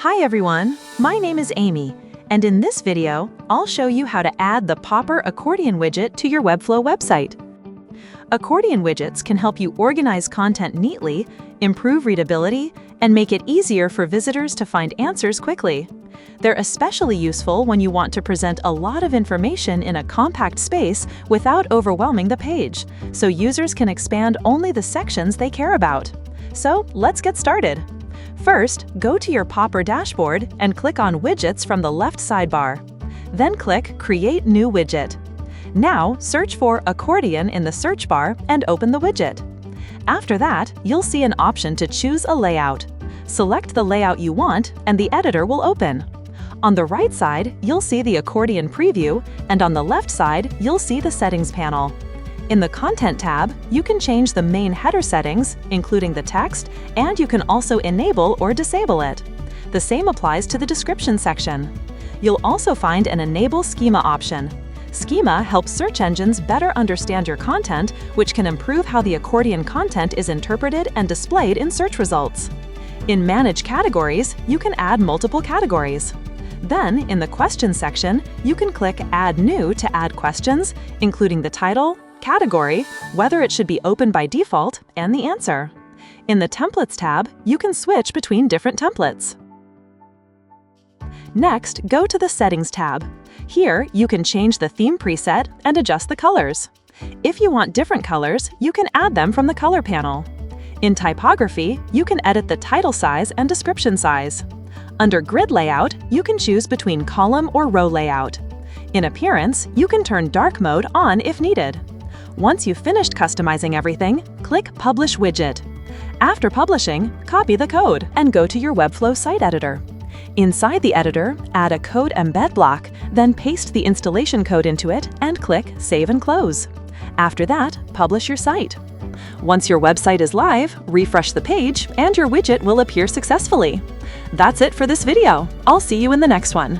Hi everyone, my name is Amy, and in this video, I'll show you how to add the Popper Accordion widget to your Webflow website. Accordion widgets can help you organize content neatly, improve readability, and make it easier for visitors to find answers quickly. They're especially useful when you want to present a lot of information in a compact space without overwhelming the page, so users can expand only the sections they care about. So let's get started. First, go to your Popper dashboard and click on Widgets from the left sidebar. Then click Create New Widget. Now, search for Accordion in the search bar and open the widget. After that, you'll see an option to choose a layout. Select the layout you want and the editor will open. On the right side, you'll see the Accordion preview, and on the left side, you'll see the Settings panel. In the Content tab, you can change the main header settings, including the text, and you can also enable or disable it. The same applies to the description section. You'll also find an Enable Schema option. Schema helps search engines better understand your content, which can improve how the Accordion content is interpreted and displayed in search results. In Manage Categories, you can add multiple categories. Then, in the Questions section, you can click Add New to add questions, including the title, category, whether it should be open by default, and the answer. In the Templates tab, you can switch between different templates. Next, go to the Settings tab. Here, you can change the theme preset and adjust the colors. If you want different colors, you can add them from the Color panel. In Typography, you can edit the title size and description size. Under Grid Layout, you can choose between column or row layout. In Appearance, you can turn Dark Mode on if needed. Once you've finished customizing everything, click Publish Widget. After publishing, copy the code and go to your Webflow site editor. Inside the editor, add a code embed block, then paste the installation code into it and click Save and Close. After that, publish your site. Once your website is live, refresh the page and your widget will appear successfully. That's it for this video. I'll see you in the next one.